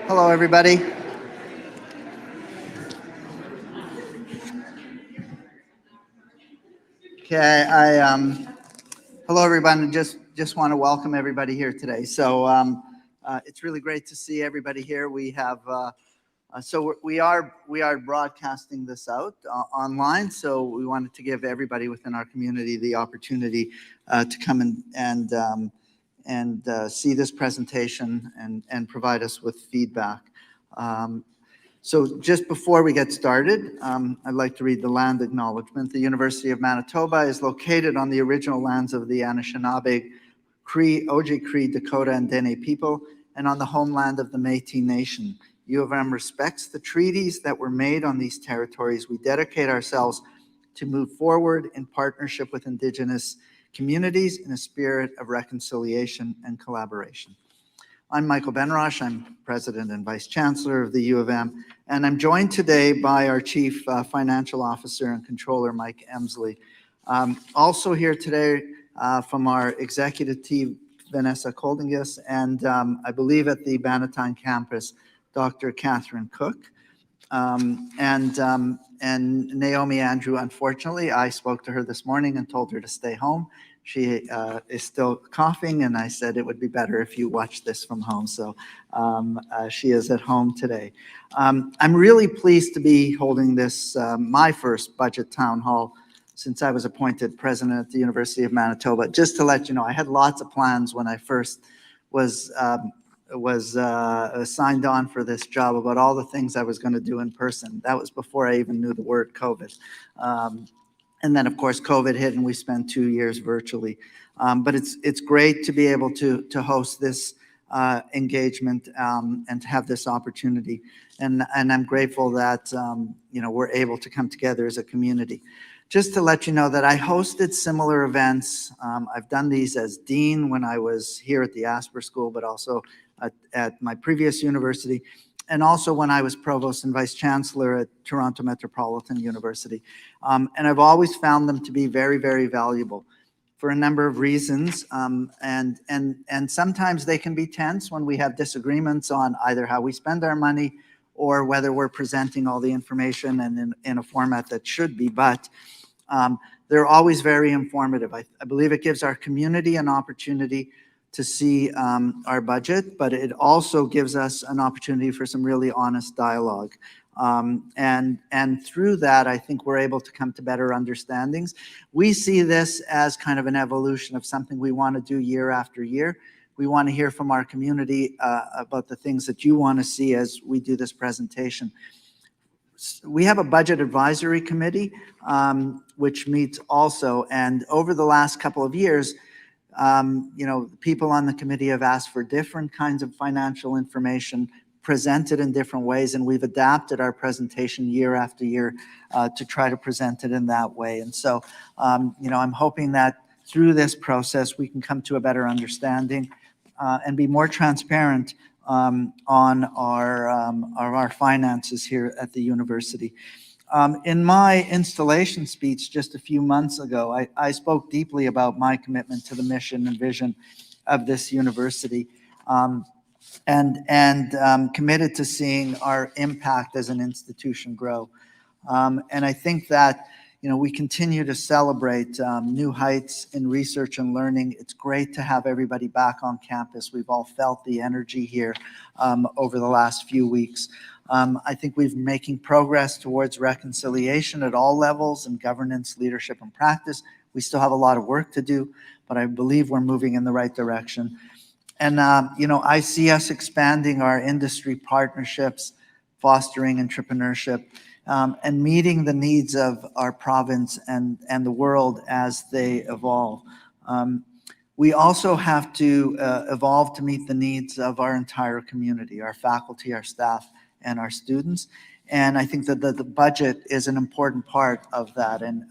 Hello, everybody. Okay, hello, everyone. Just want to welcome everybody here today. So it's really great to see everybody here. We have we are broadcasting this out online. So we wanted to give everybody within our community the opportunity to come and see this presentation and provide us with feedback. So just before we get started, I'd like to read the land acknowledgement. The University of Manitoba is located on the original lands of the Anishinaabe, Cree, Oji-Cree, Dakota, and Dene people, and on the homeland of the Métis Nation. U of M respects the treaties that were made on these territories. We dedicate ourselves to move forward in partnership with Indigenous communities in a spirit of reconciliation and collaboration. I'm Michael Benarroch. I'm President and Vice-Chancellor of the U of M, and I'm joined today by our Chief Financial Officer and Controller, Mike Emslie. Also here today from our executive team, Vanessa Coldingus, and I believe at the Bannatyne campus, Dr. Catherine Cook, and Naomi Andrew. Unfortunately, I spoke to her this morning and told her to stay home. She is still coughing, and I said it would be better if you watched this from home. So she is at home today. I'm really pleased to be holding this, my first budget town hall since I was appointed president at the University of Manitoba. Just to let you know, I had lots of plans when I first was signed on for this job about all the things I was going to do in person. That was before I even knew the word COVID. And then, of course, COVID hit, and we spent 2 years virtually. But it's great to be able to host this engagement and to have this opportunity. And I'm grateful that we're able to come together as a community. Just to let you know that I hosted similar events. I've done these as dean when I was here at the Asper School, but also at my previous university, and also when I was provost and vice-chancellor at Toronto Metropolitan University. And I've always found them to be very, very valuable for a number of reasons. And sometimes they can be tense when we have disagreements on either how we spend our money or whether we're presenting all the information and in a format that should be. But they're always very informative. I believe it gives our community an opportunity to see our budget, but it also gives us an opportunity for some really honest dialogue. And through that, I think we're able to come to better understandings. We see this as kind of an evolution of something we want to do year after year. We want to hear from our community about the things that you want to see as we do this presentation. We have a budget advisory committee, which meets also, and over the last couple of years, people on the committee have asked for different kinds of financial information presented in different ways, and we've adapted our presentation year after year to try to present it in that way. And so, I'm hoping that through this process, we can come to a better understanding and be more transparent on our finances here at the university. In my installation speech just a few months ago, I spoke deeply about my commitment to the mission and vision of this university, and committed to seeing our impact as an institution grow. And I think that we continue to celebrate new heights in research and learning. It's great to have everybody back on campus. We've all felt the energy here over the last few weeks. I think we're making progress towards reconciliation at all levels in governance, leadership, and practice. We still have a lot of work to do, but I believe we're moving in the right direction. And, I see us expanding our industry partnerships, fostering entrepreneurship, and meeting the needs of our province and the world as they evolve. We also have to evolve to meet the needs of our entire community, our faculty, our staff, and our students. And I think that the budget is an important part of that. And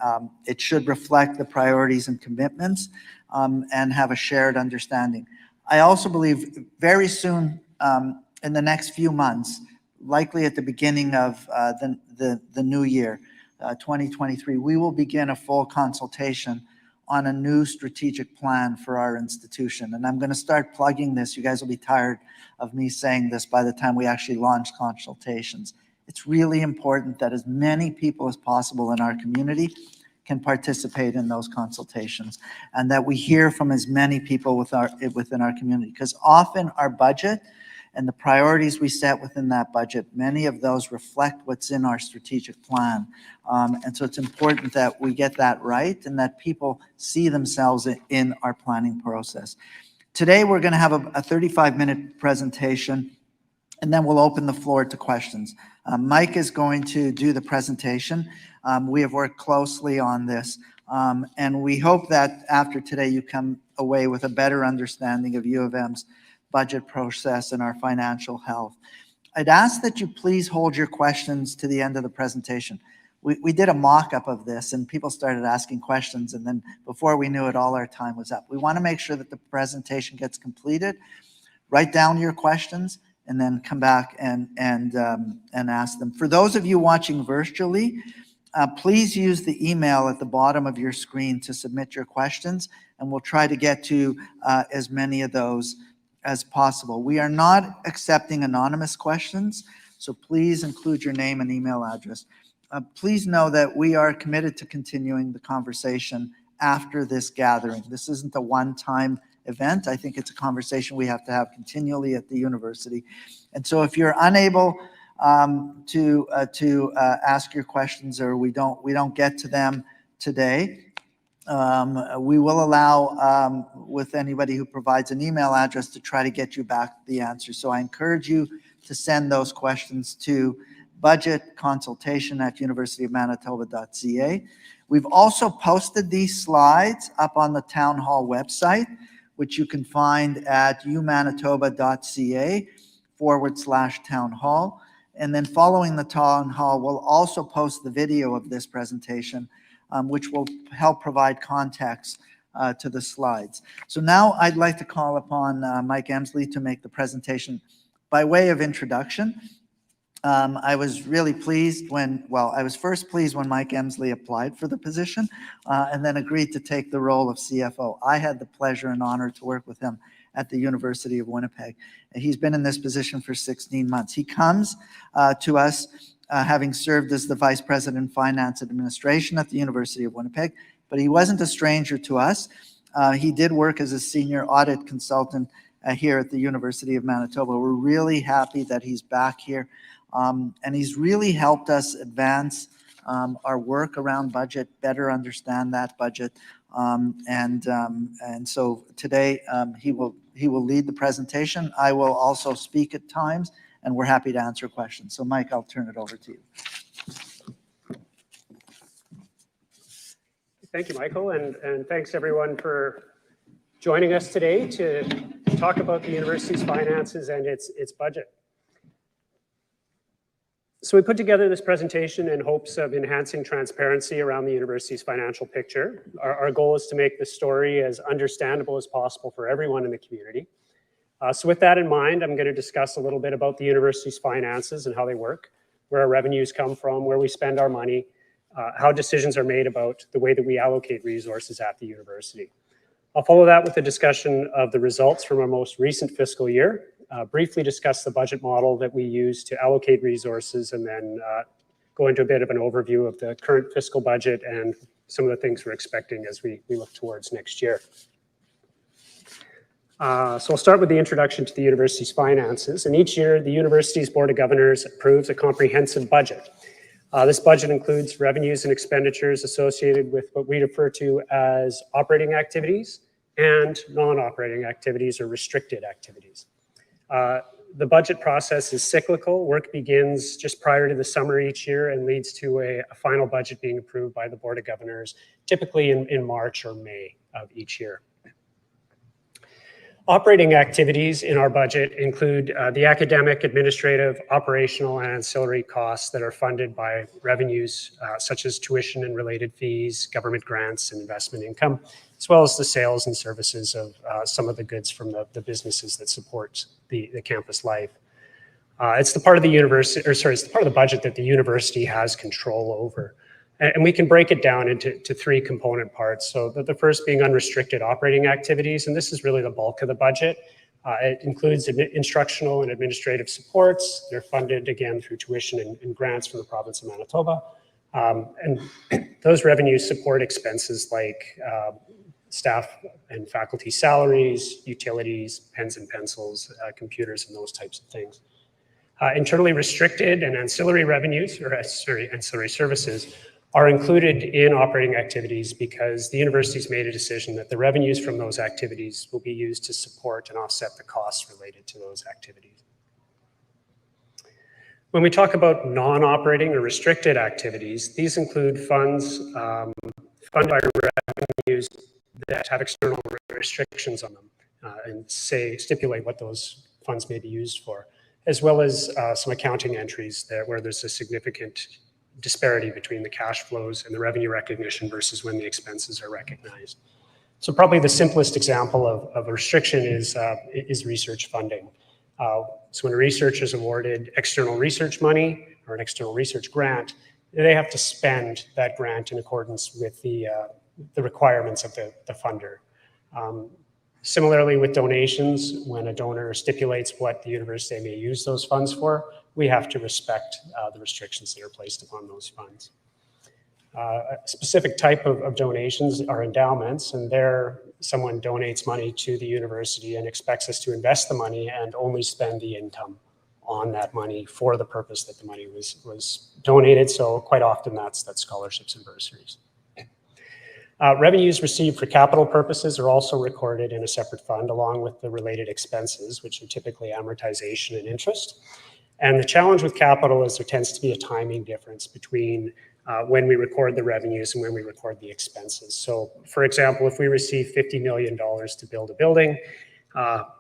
it should reflect the priorities and commitments and have a shared understanding. I also believe very soon, in the next few months, likely at the beginning of the new year, 2023, we will begin a full consultation on a new strategic plan for our institution. And I'm going to start plugging this. You guys will be tired of me saying this by the time we actually launch consultations. It's really important that as many people as possible in our community can participate in those consultations, and that we hear from as many people within our community, because often our budget and the priorities we set within that budget, many of those reflect what's in our strategic plan. And so it's important that we get that right and that people see themselves in our planning process. Today, we're going to have a 35-minute presentation, and then we'll open the floor to questions. Mike is going to do the presentation. We have worked closely on this, and we hope that after today you come away with a better understanding of U of M's budget process and our financial health. I'd ask that you please hold your questions to the end of the presentation. We did a mock-up of this, and people started asking questions, and then before we knew it, all our time was up. We want to make sure that the presentation gets completed. Write down your questions, and then come back and ask them. For those of you watching virtually, please use the email at the bottom of your screen to submit your questions, and we'll try to get to as many of those as possible. We are not accepting anonymous questions, so please include your name and email address. Please know that we are committed to continuing the conversation after this gathering. This isn't a one-time event. I think it's a conversation we have to have continually at the university. And so if you're unable to ask your questions, or we don't get to them today, we will allow with anybody who provides an email address to try to get you back the answer. So I encourage you to send those questions to budgetconsultation@universityofmanitoba.ca. We've also posted these slides up on the town hall website, which you can find at umanitoba.ca/town hall. And then following the town hall, we'll also post the video of this presentation, which will help provide context to the slides. So now I'd like to call upon Mike Emslie to make the presentation. By way of introduction, I was really pleased I was first pleased when Mike Emslie applied for the position and then agreed to take the role of CFO. I had the pleasure and honor to work with him at the University of Winnipeg. And he's been in this position for 16 months. He comes to us having served as the Vice President, Finance and Administration at the University of Winnipeg, but he wasn't a stranger to us. He did work as a senior audit consultant here at the University of Manitoba. We're really happy that he's back here. And he's really helped us advance our work around budget, better understand that budget. And so today he will lead the presentation. I will also speak at times, and we're happy to answer questions. So Mike, I'll turn it over to you. Thank you, Michael, and thanks everyone for joining us today to talk about the university's finances and its budget. So we put together this presentation in hopes of enhancing transparency around the university's financial picture. Our goal is to make the story as understandable as possible for everyone in the community. So with that in mind, I'm going to discuss a little bit about the university's finances and how they work, where our revenues come from, where we spend our money, how decisions are made about the way that we allocate resources at the university. I'll follow that with a discussion of the results from our most recent fiscal year, briefly discuss the budget model that we use to allocate resources, and then go into a bit of an overview of the current fiscal budget and some of the things we're expecting as we look towards next year. So I'll start with the introduction to the university's finances. And each year, the university's Board of Governors approves a comprehensive budget. This budget includes revenues and expenditures associated with what we refer to as operating activities and non-operating activities or restricted activities. The budget process is cyclical. Work begins just prior to the summer each year and leads to a final budget being approved by the Board of Governors, typically in March or May of each year. Operating activities in our budget include the academic, administrative, operational, and ancillary costs that are funded by revenues such as tuition and related fees, government grants, and investment income, as well as the sales and services of some of the goods from the businesses that support the campus life. It's the part of the university, it's the part of the budget that the university has control over. And we can break it down into three component parts. So the first being unrestricted operating activities, and this is really the bulk of the budget. It includes instructional and administrative supports. They're funded, again, through tuition and grants from the province of Manitoba. And those revenues support expenses like staff and faculty salaries, utilities, pens and pencils, computers, and those types of things. Internally restricted and ancillary revenues, or ancillary services, are included in operating activities because the university's made a decision that the revenues from those activities will be used to support and offset the costs related to those activities. When we talk about non-operating or restricted activities, these include funds funded by revenues that have external restrictions on them and stipulate what those funds may be used for, as well as some accounting entries where there's a significant disparity between the cash flows and the revenue recognition versus when the expenses are recognized. So probably the simplest example of a restriction is research funding. So when a researcher is awarded external research money or an external research grant, they have to spend that grant in accordance with the requirements of the funder. Similarly with donations, when a donor stipulates what the university may use those funds for, we have to respect the restrictions that are placed upon those funds. A specific type of donations are endowments, and there someone donates money to the university and expects us to invest the money and only spend the income on that money for the purpose that the money was donated. So quite often that's scholarships and bursaries. Revenues received for capital purposes are also recorded in a separate fund along with the related expenses, which are typically amortization and interest. And the challenge with capital is there tends to be a timing difference between when we record the revenues and when we record the expenses. So for example, if we receive $50 million to build a building,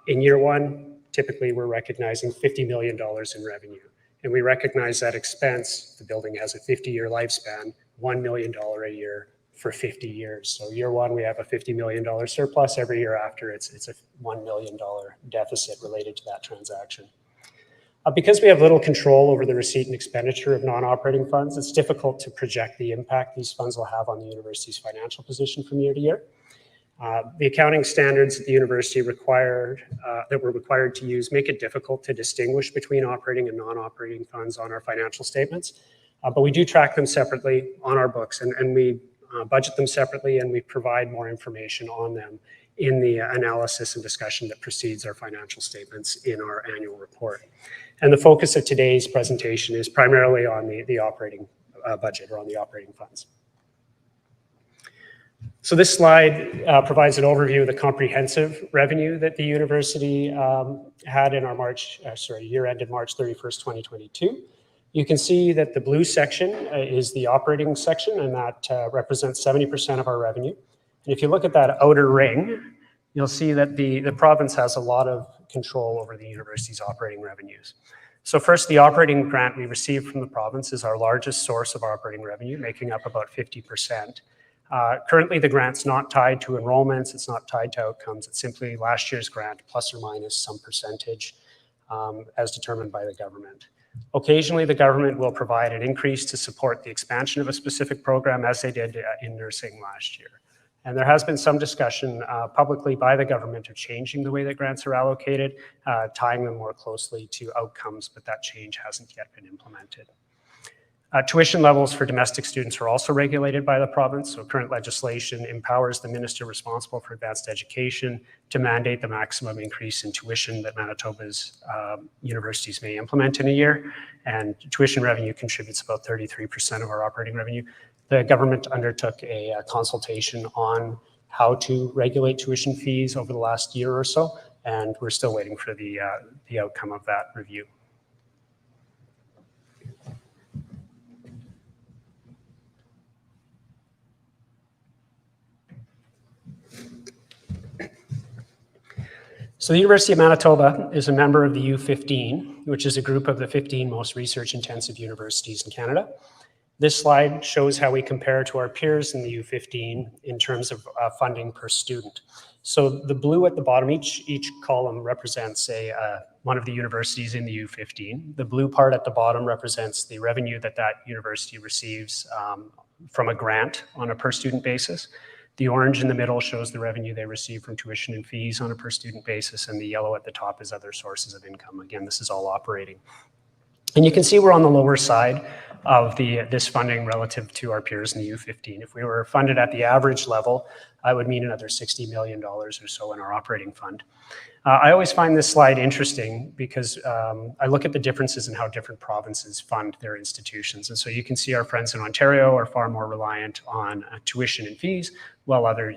in year one, typically we're recognizing $50 million in revenue. And we recognize that expense, the building has a 50-year lifespan, $1 million a year for 50 years. So year one, we have a $50 million surplus. Every year after, it's a $1 million deficit related to that transaction. Because we have little control over the receipt and expenditure of non-operating funds, it's difficult to project the impact these funds will have on the university's financial position from year to year. The accounting standards that the university that we're required to use make it difficult to distinguish between operating and non-operating funds on our financial statements. But we do track them separately on our books, and we budget them separately, and we provide more information on them in the analysis and discussion that precedes our financial statements in our annual report. And the focus of today's presentation is primarily on the operating budget or on the operating funds. So this slide provides an overview of the comprehensive revenue that the university had in our year ended March 31st, 2022. You can see that the blue section is the operating section, and that represents 70% of our revenue. And if you look at that outer ring, you'll see that the province has a lot of control over the university's operating revenues. So first, the operating grant we received from the province is our largest source of operating revenue, making up about 50%. Currently, the grant's not tied to enrollments, it's not tied to outcomes, it's simply last year's grant plus or minus some percentage as determined by the government. Occasionally, the government will provide an increase to support the expansion of a specific program, as they did in nursing last year. And there has been some discussion publicly by the government of changing the way that grants are allocated, tying them more closely to outcomes, but that change hasn't yet been implemented. Tuition levels for domestic students are also regulated by the province. So current legislation empowers the minister responsible for advanced education to mandate the maximum increase in tuition that Manitoba's universities may implement in a year. And tuition revenue contributes about 33% of our operating revenue. The government undertook a consultation on how to regulate tuition fees over the last year or so, and we're still waiting for the outcome of that review. So the University of Manitoba is a member of the U15, which is a group of the 15 most research-intensive universities in Canada. This slide shows how we compare to our peers in the U15 in terms of funding per student. So the blue at the bottom, each column represents one of the universities in the U15. The blue part at the bottom represents the revenue that university receives from a grant on a per student basis. The orange in the middle shows the revenue they receive from tuition and fees on a per student basis, and the yellow at the top is other sources of income. Again, this is all operating. And you can see we're on the lower side of this funding relative to our peers in the U15. If we were funded at the average level, that would mean another $60 million or so in our operating fund. I always find this slide interesting because I look at the differences in how different provinces fund their institutions. And so you can see our friends in Ontario are far more reliant on tuition and fees, while other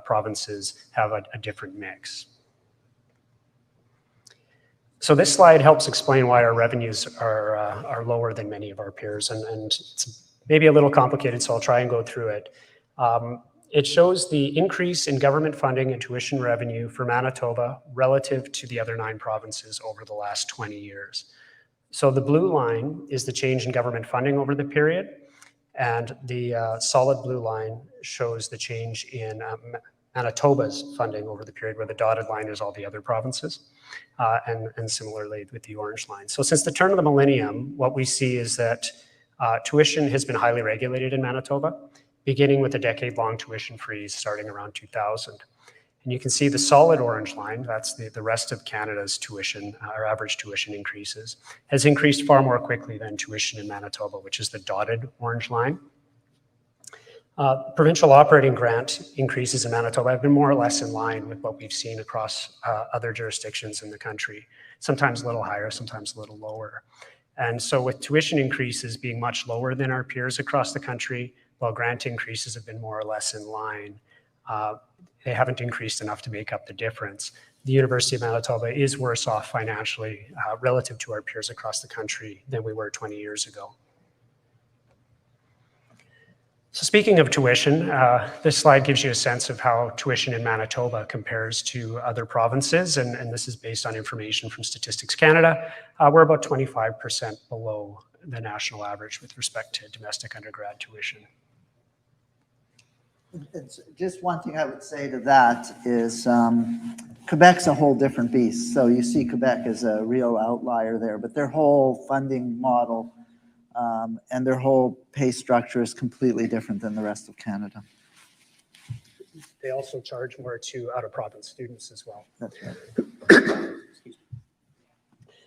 provinces have a different mix. So this slide helps explain why our revenues are lower than many of our peers, and it's maybe a little complicated, so I'll try and go through it. It shows the increase in government funding and tuition revenue for Manitoba relative to the other 9 provinces over the last 20 years. So the blue line is the change in government funding over the period, and the solid blue line shows the change in Manitoba's funding over the period, where the dotted line is all the other provinces, and similarly with the orange line. So since the turn of the millennium, what we see is that tuition has been highly regulated in Manitoba, beginning with a decade-long tuition freeze starting around 2000. And you can see the solid orange line, that's the rest of Canada's tuition, or average tuition increases, has increased far more quickly than tuition in Manitoba, which is the dotted orange line. Provincial operating grant increases in Manitoba have been more or less in line with what we've seen across other jurisdictions in the country, sometimes a little higher, sometimes a little lower. And so with tuition increases being much lower than our peers across the country, while grant increases have been more or less in line, they haven't increased enough to make up the difference. The University of Manitoba is worse off financially relative to our peers across the country than we were 20 years ago. So speaking of tuition, this slide gives you a sense of how tuition in Manitoba compares to other provinces, and this is based on information from Statistics Canada. We're about 25% below the national average with respect to domestic undergrad tuition. It's just one thing I would say to that is Quebec's a whole different beast. So you see Quebec as a real outlier there, but their whole funding model and their whole pay structure is completely different than the rest of Canada. They also charge more to out-of-province students as well. That's right.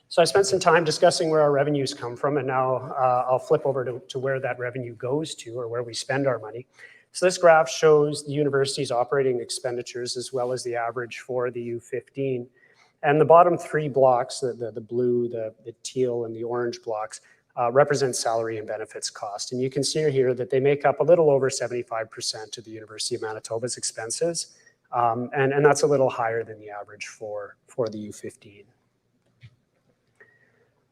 So I spent some time discussing where our revenues come from, and now I'll flip over to where that revenue goes to, or where we spend our money. So this graph shows the university's operating expenditures as well as the average for the U15. And the bottom 3 blocks, the blue, the teal, and the orange blocks, represent salary and benefits cost. And you can see here that they make up a little over 75% of the University of Manitoba's expenses. And that's a little higher than the average for the U15.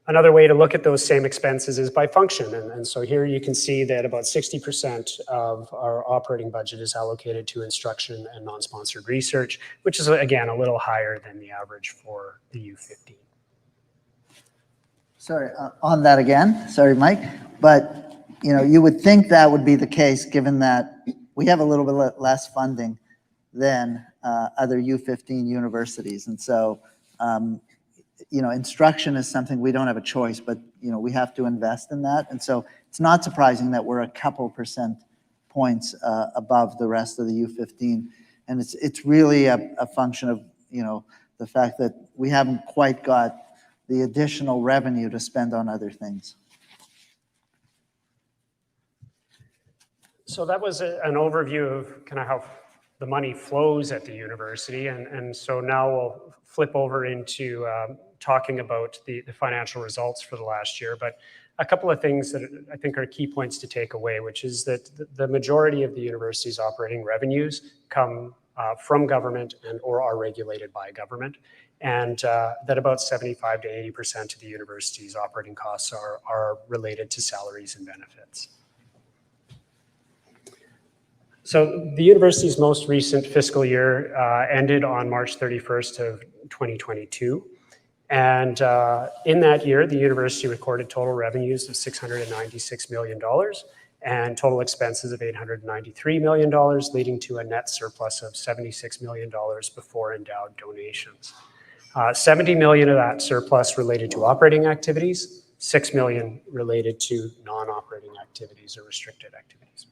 Another way to look at those same expenses is by function. And so here you can see that about 60% of our operating budget is allocated to instruction and non-sponsored research, which is, again, a little higher than the average for the U15. Sorry, on that again, sorry, Mike, but you would think that would be the case given that we have a little bit less funding than other U15 universities. And so, instruction is something we don't have a choice, but, we have to invest in that. And so it's not surprising that we're a couple percent points above the rest of the U15. And it's really a function of, the fact that we haven't quite got the additional revenue to spend on other things. So that was an overview of kind of how the money flows at the university. And so now we'll flip over into talking about the financial results for the last year. But a couple of things that I think are key points to take away, which is that the majority of the university's operating revenues come from government or are regulated by government. And that about 75 to 80% of the university's operating costs are related to salaries and benefits. So the university's most recent fiscal year ended on March 31st of 2022. And in that year, the university recorded total revenues of $696 million and total expenses of $893 million, leading to a net surplus of $76 million before endowed donations. 70 million of that surplus related to operating activities, 6 million related to non-operating activities or restricted activities.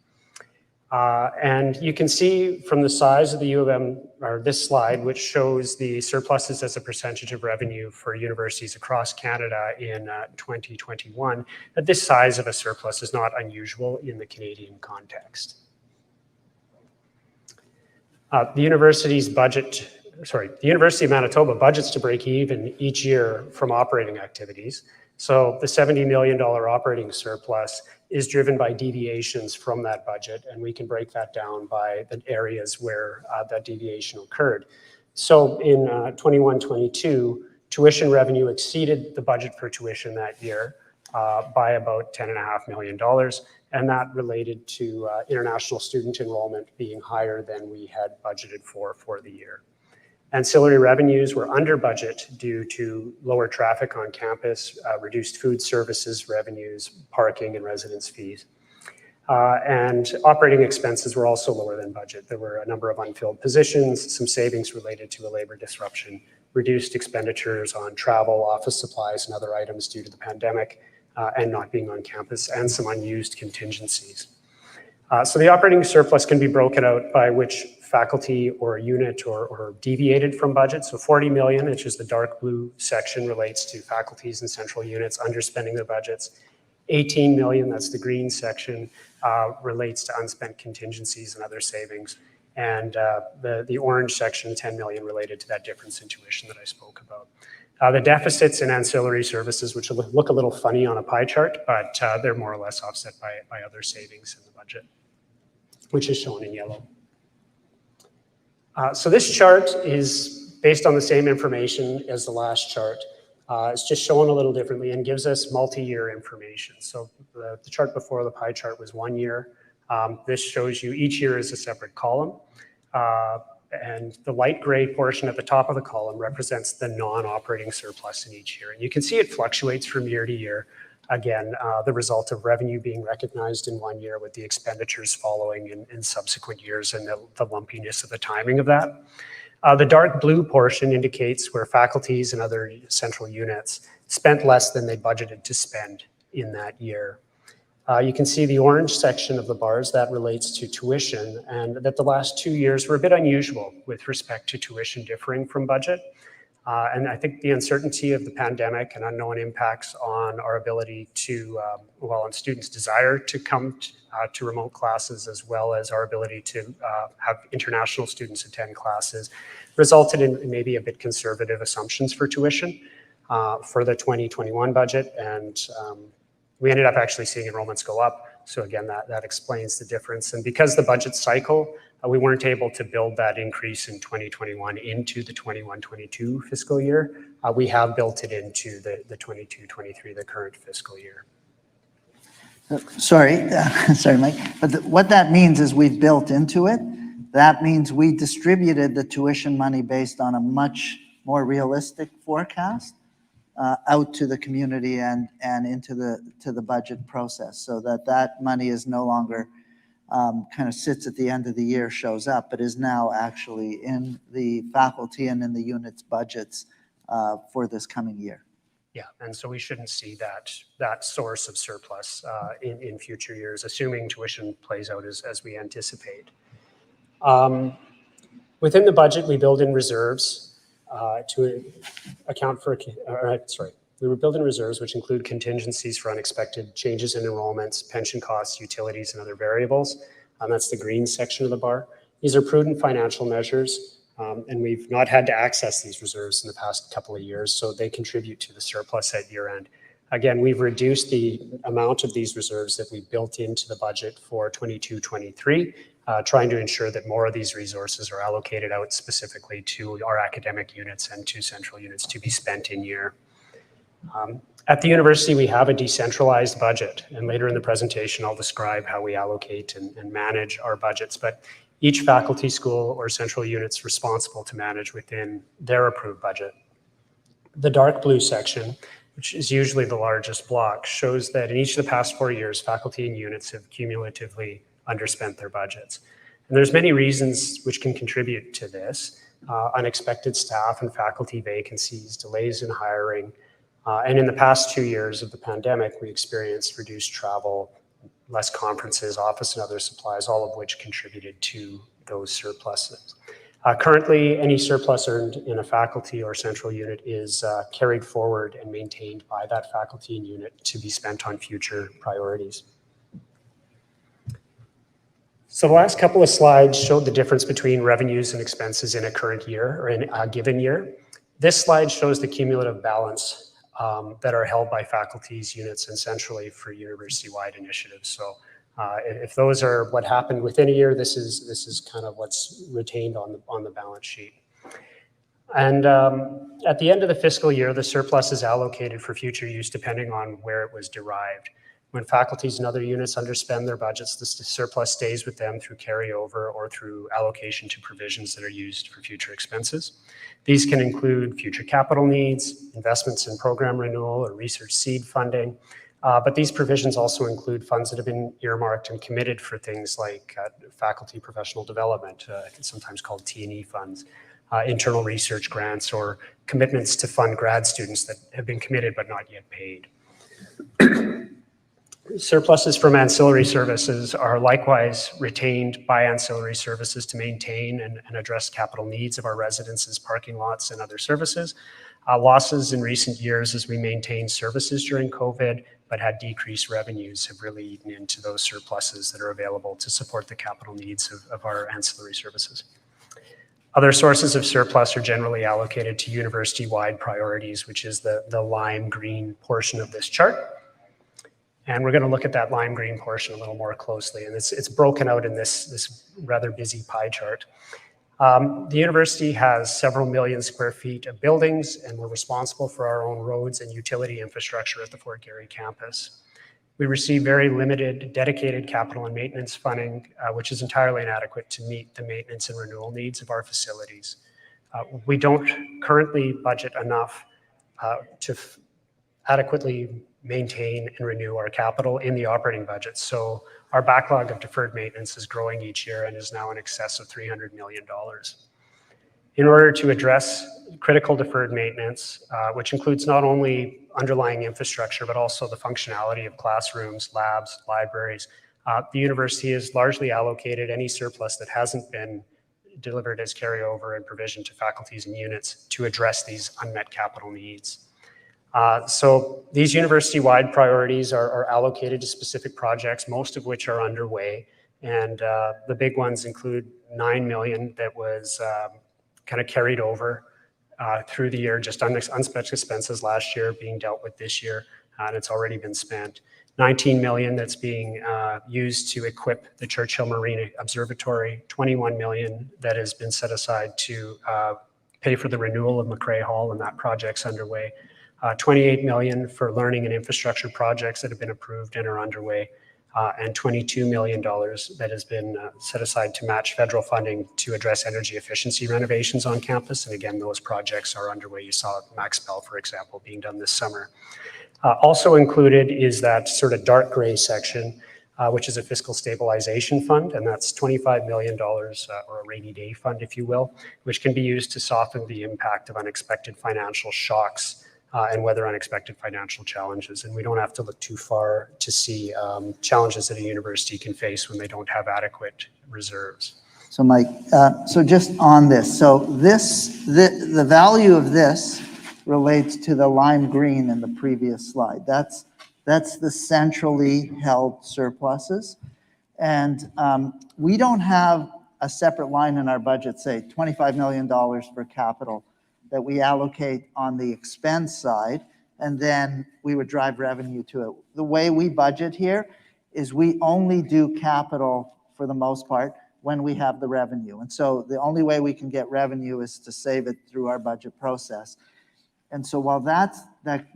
And you can see from the size of the U of M, or this slide, which shows the surpluses as a percentage of revenue for universities across Canada in 2021, that this size of a surplus is not unusual in the Canadian context. The University of Manitoba budgets to break even each year from operating activities. So the $70 million operating surplus is driven by deviations from that budget, and we can break that down by the areas where that deviation occurred. So in 21-22, tuition revenue exceeded the budget for tuition that year by about $10.5 million, and that related to international student enrollment being higher than we had budgeted for the year. Ancillary revenues were under budget due to lower traffic on campus, reduced food services revenues, parking, and residence fees. And operating expenses were also lower than budget. There were a number of unfilled positions, some savings related to a labor disruption, reduced expenditures on travel, office supplies, and other items due to the pandemic and not being on campus, and some unused contingencies. So the operating surplus can be broken out by which faculty or unit or deviated from budget. So 40 million, which is the dark blue section, relates to faculties and central units underspending their budgets. 18 million, that's the green section, relates to unspent contingencies and other savings. And the orange section, 10 million, related to that difference in tuition that I spoke about. The deficits in ancillary services, which look a little funny on a pie chart, but they're more or less offset by other savings in the budget, which is shown in yellow. So this chart is based on the same information as the last chart. It's just shown a little differently and gives us multi-year information. So the chart before the pie chart was 1 year. This shows you each year is a separate column. And the light gray portion at the top of the column represents the non-operating surplus in each year. And you can see it fluctuates from year to year. Again, the result of revenue being recognized in 1 year with the expenditures following in subsequent years and the lumpiness of the timing of that. The dark blue portion indicates where faculties and other central units spent less than they budgeted to spend in that year. You can see the orange section of the bars that relates to tuition, and that the last 2 years were a bit unusual with respect to tuition differing from budget. And I think the uncertainty of the pandemic and unknown impacts on our ability to, on students' desire to come to remote classes, as well as our ability to have international students attend classes, resulted in maybe a bit conservative assumptions for tuition for the 2021 budget. And we ended up actually seeing enrollments go up. So again, that explains the difference. And because the budget cycle, we weren't able to build that increase in 2021 into the 21-22 fiscal year. We have built it into the 22-23, the current fiscal year. Sorry, Mike. But what that means is we've built into it. That means we distributed the tuition money based on a much more realistic forecast out to the community and into the budget process, so that money is no longer kind of sits at the end of the year, shows up, but is now actually in the faculty and in the units budgets for this coming year. Yeah, and so we shouldn't see that source of surplus in future years, assuming tuition plays out as we anticipate. Within the budget, we build in reserves to account for, we were building reserves which include contingencies for unexpected changes in enrollments, pension costs, utilities, and other variables. That's the green section of the bar. These are prudent financial measures, and we've not had to access these reserves in the past couple of years, so they contribute to the surplus at year end. Again, we've reduced the amount of these reserves that we built into the budget for 22-23, trying to ensure that more of these resources are allocated out specifically to our academic units and to central units to be spent in year. At the university, we have a decentralized budget, and later in the presentation, I'll describe how we allocate and manage our budgets, but each faculty, school, or central unit's responsible to manage within their approved budget. The dark blue section, which is usually the largest block, shows that in each of the past 4 years, faculty and units have cumulatively underspent their budgets. And there's many reasons which can contribute to this. Unexpected staff and faculty vacancies, delays in hiring, and in the past 2 years of the pandemic, we experienced reduced travel, less conferences, office and other supplies, all of which contributed to those surpluses. Currently, any surplus earned in a faculty or central unit is carried forward and maintained by that faculty and unit to be spent on future priorities. So the last couple of slides showed the difference between revenues and expenses in a current year or in a given year. This slide shows the cumulative balance that are held by faculties, units, and centrally for university-wide initiatives. So if those are what happened within a year, this is kind of what's retained on the balance sheet. And at the end of the fiscal year, the surplus is allocated for future use depending on where it was derived. When faculties and other units underspend their budgets, the surplus stays with them through carryover or through allocation to provisions that are used for future expenses. These can include future capital needs, investments in program renewal or research seed funding, but these provisions also include funds that have been earmarked and committed for things like faculty professional development, sometimes called T&E funds, internal research grants, or commitments to fund grad students that have been committed but not yet paid. Surpluses from ancillary services are likewise retained by ancillary services to maintain and address capital needs of our residences, parking lots, and other services. Losses in recent years as we maintained services during COVID but had decreased revenues have really eaten into those surpluses that are available to support the capital needs of our ancillary services. Other sources of surplus are generally allocated to university-wide priorities, which is the lime green portion of this chart. And we're going to look at that lime green portion a little more closely. And it's broken out in this rather busy pie chart. The university has several million square feet of buildings, and we're responsible for our own roads and utility infrastructure at the Fort Garry campus. We receive very limited dedicated capital and maintenance funding, which is entirely inadequate to meet the maintenance and renewal needs of our facilities. We don't currently budget enough to adequately maintain and renew our capital in the operating budget. So our backlog of deferred maintenance is growing each year and is now in excess of $300 million. In order to address critical deferred maintenance, which includes not only underlying infrastructure, but also the functionality of classrooms, labs, libraries, the university has largely allocated any surplus that hasn't been delivered as carryover and provision to faculties and units to address these unmet capital needs. So these university-wide priorities are allocated to specific projects, most of which are underway. And the big ones include $9 million that was kind of carried over through the year, just unspent expenses last year being dealt with this year, and it's already been spent. $19 million that's being used to equip the Churchill Marine Observatory, $21 million that has been set aside to pay for the renewal of McRae Hall, and that project's underway. $28 million for learning and infrastructure projects that have been approved and are underway, and $22 million that has been set aside to match federal funding to address energy efficiency renovations on campus. And again, those projects are underway. You saw Max Bell, for example, being done this summer. Also included is that sort of dark gray section, which is a fiscal stabilization fund, and that's $25 million, or a rainy day fund, if you will, which can be used to soften the impact of unexpected financial shocks and weather unexpected financial challenges. And we don't have to look too far to see challenges that a university can face when they don't have adequate reserves. So Mike, so just on this, so the value of this relates to the lime green in the previous slide. That's the centrally held surpluses. And we don't have a separate line in our budget, say $25 million for capital, that we allocate on the expense side, and then we would drive revenue to it. The way we budget here is we only do capital, for the most part, when we have the revenue. And so the only way we can get revenue is to save it through our budget process. And so while that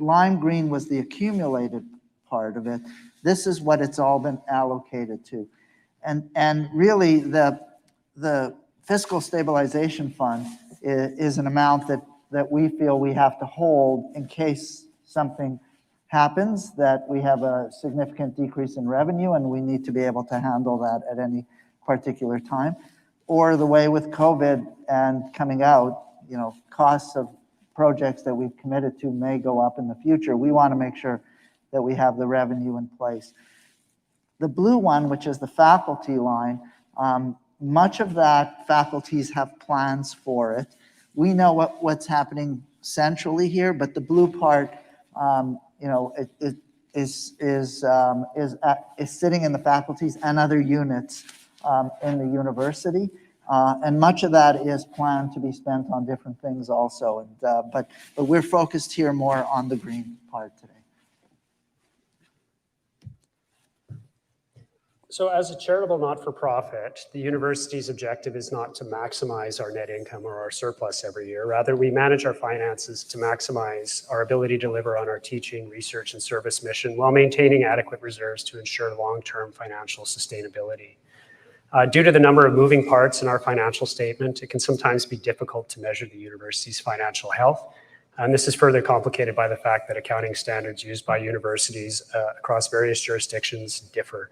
lime green was the accumulated part of it, this is what it's all been allocated to. And really the fiscal stabilization fund is an amount that we feel we have to hold in case something happens, that we have a significant decrease in revenue and we need to be able to handle that at any particular time. Or the way with COVID and coming out, costs of projects that we've committed to may go up in the future. We want to make sure that we have the revenue in place. The blue one, which is the faculty line, much of that faculties have plans for it. We know what's happening centrally here, but the blue part, it is sitting in the faculties and other units in the university. And much of that is planned to be spent on different things also. And, but we're focused here more on the green part today. So as a charitable not-for-profit, the university's objective is not to maximize our net income or our surplus every year. Rather, we manage our finances to maximize our ability to deliver on our teaching, research, and service mission while maintaining adequate reserves to ensure long-term financial sustainability. Due to the number of moving parts in our financial statement, it can sometimes be difficult to measure the university's financial health. And this is further complicated by the fact that accounting standards used by universities across various jurisdictions differ.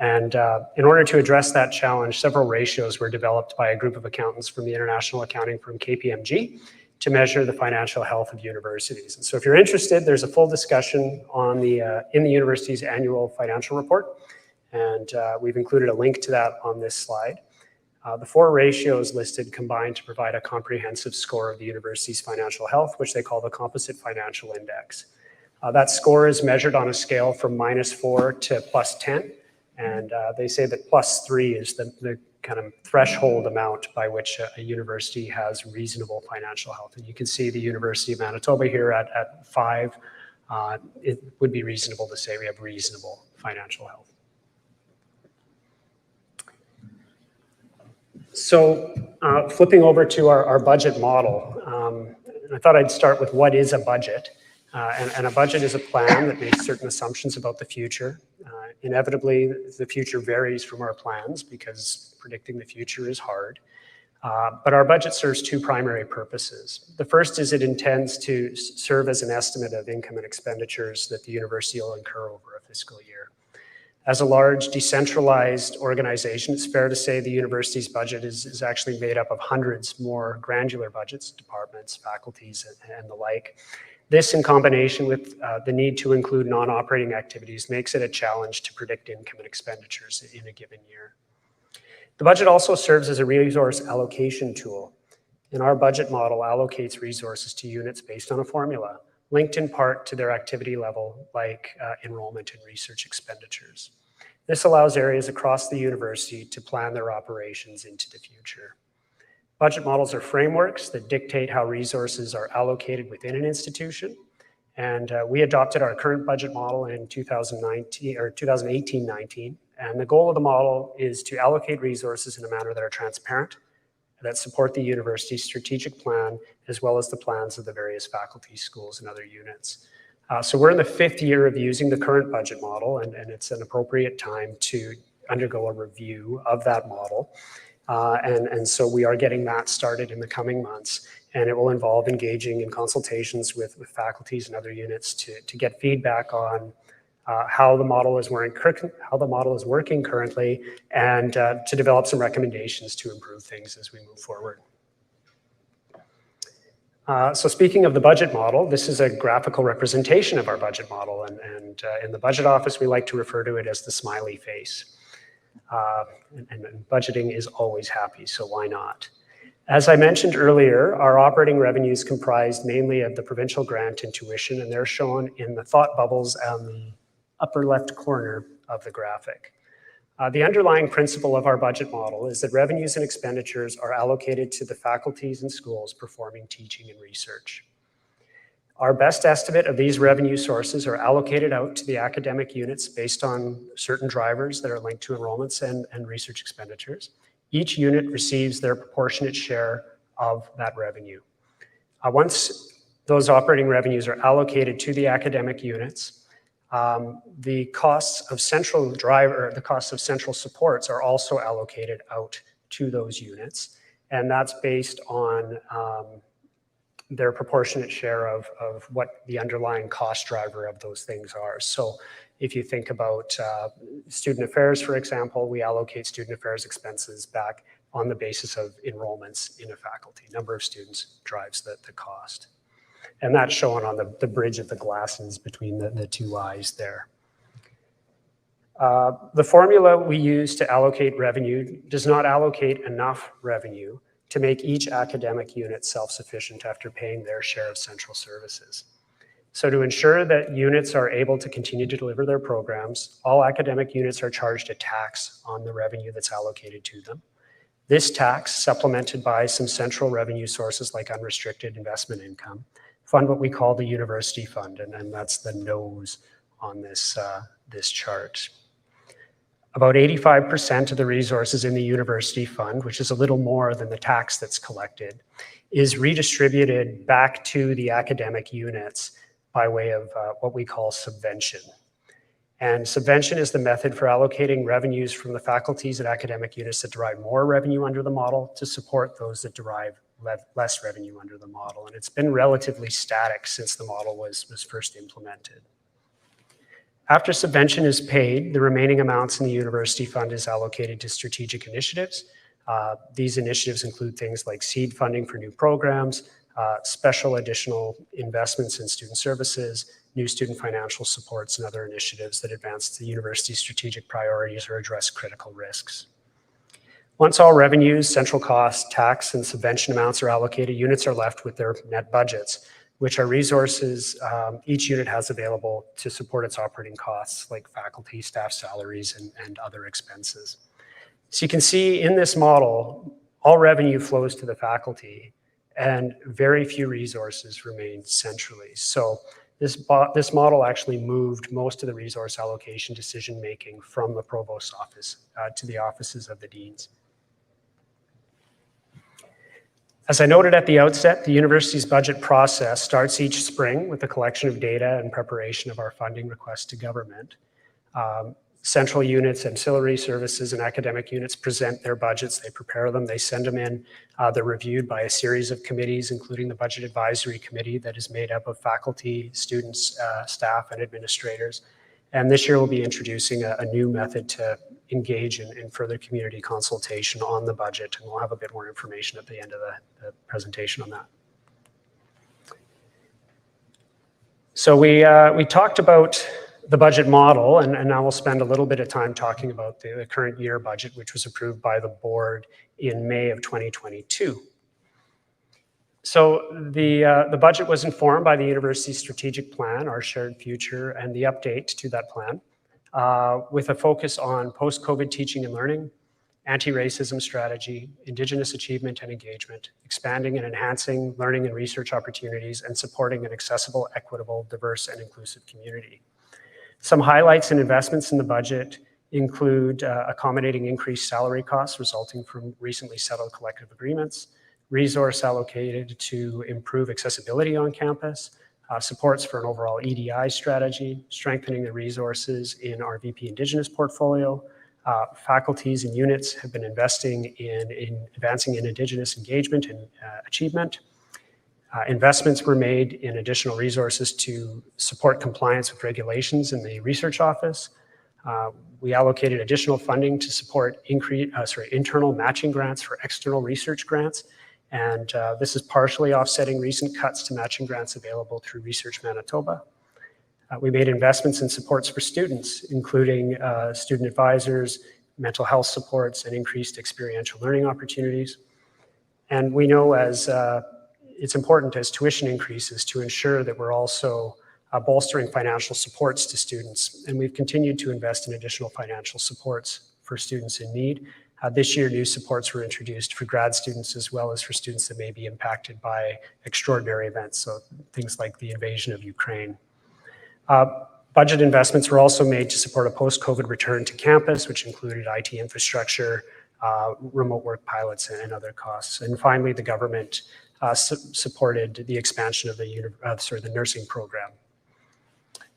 And in order to address that challenge, several ratios were developed by a group of accountants from the international accounting firm KPMG to measure the financial health of universities. And so if you're interested, there's a full discussion on in the university's annual financial report. And we've included a link to that on this slide. The 4 ratios listed combine to provide a comprehensive score of the university's financial health, which they call the Composite Financial Index. That score is measured on a scale from -4 to +10. And they say that +3 is the kind of threshold amount by which a university has reasonable financial health. And you can see the University of Manitoba here at 5. It would be reasonable to say we have reasonable financial health. So flipping over to our budget model, I thought I'd start with what is a budget. And a budget is a plan that makes certain assumptions about the future. Inevitably, the future varies from our plans because predicting the future is hard. But our budget serves 2 primary purposes. The first is it intends to serve as an estimate of income and expenditures that the university will incur over a fiscal year. As a large decentralized organization, it's fair to say the university's budget is actually made up of hundreds more granular budgets, departments, faculties, and the like. This, in combination with the need to include non-operating activities, makes it a challenge to predict income and expenditures in a given year. The budget also serves as a resource allocation tool. And our budget model allocates resources to units based on a formula, linked in part to their activity level, like enrollment and research expenditures. This allows areas across the university to plan their operations into the future. Budget models are frameworks that dictate how resources are allocated within an institution. And we adopted our current budget model in 2018-19. And the goal of the model is to allocate resources in a manner that are transparent, that support the university's strategic plan, as well as the plans of the various faculty, schools, and other units. So we're in the 5th year of using the current budget model, and it's an appropriate time to undergo a review of that model. And so we are getting that started in the coming months, and it will involve engaging in consultations with faculties and other units to get feedback on how the model is working currently, and to develop some recommendations to improve things as we move forward. So speaking of the budget model, this is a graphical representation of our budget model, and in the budget office we like to refer to it as the smiley face. And budgeting is always happy, so why not? As I mentioned earlier, our operating revenues comprised mainly of the provincial grant and tuition, and they're shown in the thought bubbles on the upper left corner of the graphic. The underlying principle of our budget model is that revenues and expenditures are allocated to the faculties and schools performing teaching and research. Our best estimate of these revenue sources are allocated out to the academic units based on certain drivers that are linked to enrollments and research expenditures. Each unit receives their proportionate share of that revenue. Once those operating revenues are allocated to the academic units, the costs of central supports are also allocated out to those units, and that's based on their proportionate share of what the underlying cost driver of those things are. So if you think about student affairs, for example, we allocate student affairs expenses back on the basis of enrollments in a faculty. Number of students drives the cost. And that's shown on the bridge of the glasses between the 2 eyes there. The formula we use to allocate revenue does not allocate enough revenue to make each academic unit self-sufficient after paying their share of central services. So to ensure that units are able to continue to deliver their programs, all academic units are charged a tax on the revenue that's allocated to them. This tax, supplemented by some central revenue sources like unrestricted investment income, fund what we call the university fund, and that's the nose on this chart. About 85% of the resources in the university fund, which is a little more than the tax that's collected, is redistributed back to the academic units by way of what we call subvention. And subvention is the method for allocating revenues from the faculties and academic units that derive more revenue under the model to support those that derive less revenue under the model. And it's been relatively static since the model was first implemented. After subvention is paid, the remaining amounts in the university fund is allocated to strategic initiatives. These initiatives include things like seed funding for new programs, special additional investments in student services, new student financial supports, and other initiatives that advance the university's strategic priorities or address critical risks. Once all revenues, central costs, tax, and subvention amounts are allocated, units are left with their net budgets, which are resources each unit has available to support its operating costs like faculty, staff salaries, and other expenses. So you can see in this model, all revenue flows to the faculty and very few resources remain centrally. So this model actually moved most of the resource allocation decision-making from the provost's office to the offices of the deans. As I noted at the outset, the university's budget process starts each spring with the collection of data and preparation of our funding request to government. Central units, ancillary services, and academic units present their budgets, they prepare them, they send them in, they're reviewed by a series of committees, including the Budget Advisory Committee that is made up of faculty, students, staff, and administrators. And this year we'll be introducing a new method to engage in further community consultation on the budget, and we'll have a bit more information at the end of the presentation on that. So we talked about the budget model, and now we'll spend a little bit of time talking about the current year budget, which was approved by the board in May of 2022. So the budget was informed by the university's strategic plan, Our Shared Future, and the update to that plan, with a focus on post-COVID teaching and learning, anti-racism strategy, Indigenous achievement and engagement, expanding and enhancing learning and research opportunities, and supporting an accessible, equitable, diverse, and inclusive community. Some highlights and investments in the budget include accommodating increased salary costs resulting from recently settled collective agreements, resource allocated to improve accessibility on campus, supports for an overall EDI strategy, strengthening the resources in our VP Indigenous portfolio. Faculties and units have been investing in advancing in Indigenous engagement and achievement. Investments were made in additional resources to support compliance with regulations in the research office. We allocated additional funding to support internal matching grants for external research grants. And this is partially offsetting recent cuts to matching grants available through Research Manitoba. We made investments in supports for students, including student advisors, mental health supports, and increased experiential learning opportunities. And we know it's important as tuition increases to ensure that we're also bolstering financial supports to students. And we've continued to invest in additional financial supports for students in need. This year, new supports were introduced for grad students as well as for students that may be impacted by extraordinary events, so things like the invasion of Ukraine. Budget investments were also made to support a post-COVID return to campus, which included IT infrastructure, remote work pilots, and other costs. And finally, the government supported the expansion of the nursing program.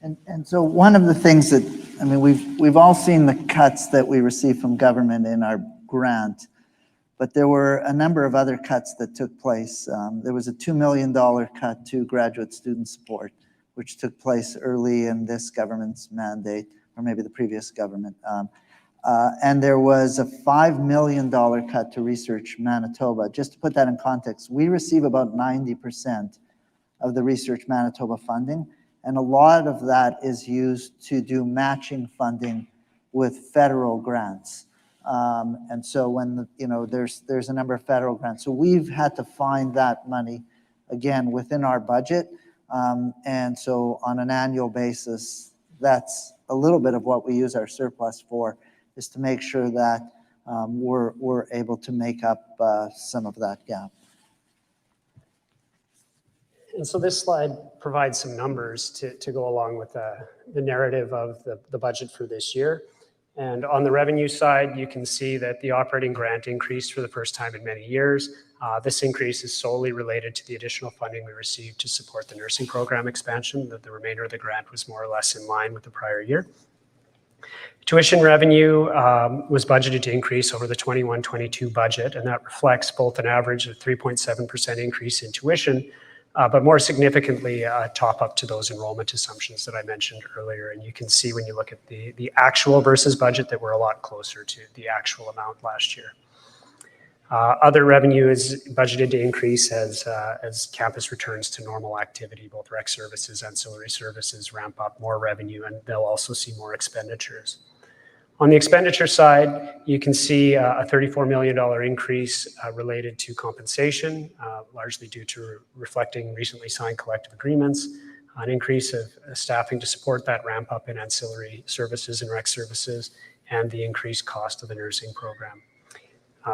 And so one of the things that, I mean, we've all seen the cuts that we receive from government in our grant, but there were a number of other cuts that took place. There was a $2 million cut to graduate student support, which took place early in this government's mandate, or maybe the previous government. And there was a $5 million cut to Research Manitoba. Just to put that in context, we receive about 90% of the Research Manitoba funding, and a lot of that is used to do matching funding with federal grants. And so when, there's a number of federal grants. So we've had to find that money, again, within our budget. And so on an annual basis, that's a little bit of what we use our surplus for, is to make sure that we're able to make up some of that gap. And so this slide provides some numbers to go along with the narrative of the budget for this year. And on the revenue side, you can see that the operating grant increased for the first time in many years. This increase is solely related to the additional funding we received to support the nursing program expansion. The remainder of the grant was more or less in line with the prior year. Tuition revenue was budgeted to increase over the 21-22 budget, and that reflects both an average of 3.7% increase in tuition, but more significantly, top up to those enrollment assumptions that I mentioned earlier. And you can see when you look at the actual versus budget that we're a lot closer to the actual amount last year. Other revenue is budgeted to increase as campus returns to normal activity. Both rec services, ancillary services ramp up more revenue, and they'll also see more expenditures. On the expenditure side, you can see a $34 million increase related to compensation, largely due to reflecting recently signed collective agreements, an increase of staffing to support that ramp up in ancillary services and rec services, and the increased cost of the nursing program.